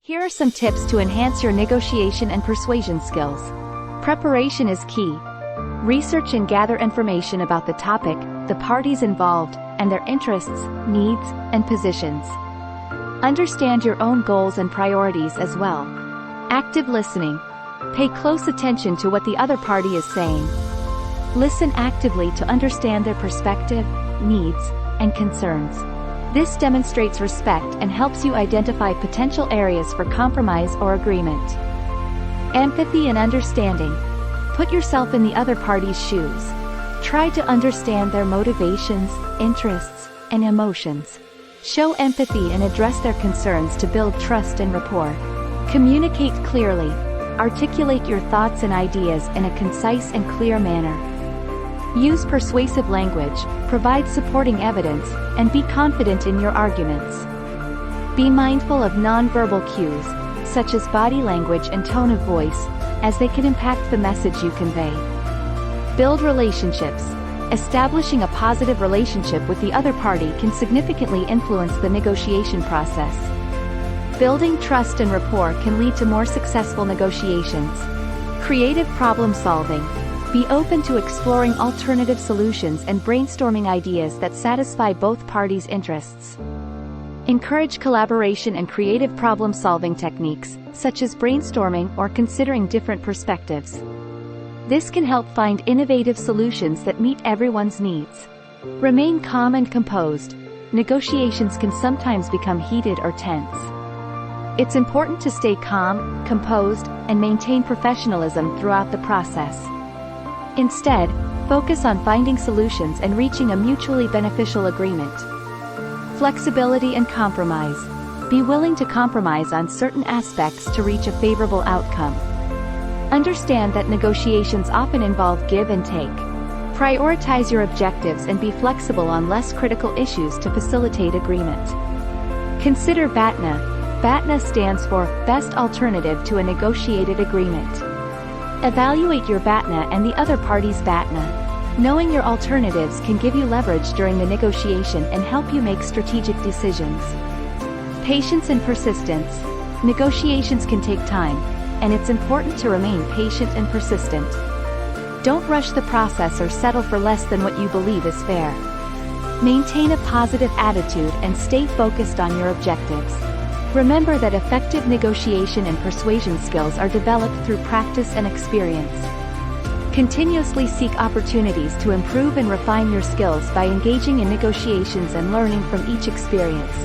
Here are some tips to enhance your negotiation and persuasion skills. Preparation is key. Research and gather information about the topic, the parties involved, and their interests, needs, and positions. Understand your own goals and priorities as well. Active listening. Pay close attention to what the other party is saying. Listen actively to understand their perspective, needs, and concerns. This demonstrates respect and helps you identify potential areas for compromise or agreement. Empathy and understanding. Put yourself in the other party's shoes. Try to understand their motivations, interests, and emotions. Show empathy and address their concerns to build trust and rapport. Communicate clearly. Articulate your thoughts and ideas in a concise and clear manner. Use persuasive language, provide supporting evidence, and be confident in your arguments. Be mindful of nonverbal cues, such as body language and tone of voice, as they can impact the message you convey. Build relationships. Establishing a positive relationship with the other party can significantly influence the negotiation process. Building trust and rapport can lead to more successful negotiations. Creative problem solving. Be open to exploring alternative solutions and brainstorming ideas that satisfy both parties' interests. Encourage collaboration and creative problem-solving techniques, such as brainstorming or considering different perspectives. This can help find innovative solutions that meet everyone's needs. Remain calm and composed. Negotiations can sometimes become heated or tense. It's important to stay calm, composed, and maintain professionalism throughout the process. Instead, focus on finding solutions and reaching a mutually beneficial agreement. Flexibility and compromise. Be willing to compromise on certain aspects to reach a favorable outcome. Understand that negotiations often involve give and take. Prioritize your objectives and be flexible on less critical issues to facilitate agreement. Consider BATNA. BATNA stands for Best Alternative to a Negotiated Agreement. Evaluate your BATNA and the other party's BATNA. Knowing your alternatives can give you leverage during the negotiation and help you make strategic decisions. Patience and persistence. Negotiations can take time, and it's important to remain patient and persistent. Don't rush the process or settle for less than what you believe is fair. Maintain a positive attitude and stay focused on your objectives. Remember that effective negotiation and persuasion skills are developed through practice and experience. Continuously seek opportunities to improve and refine your skills by engaging in negotiations and learning from each experience.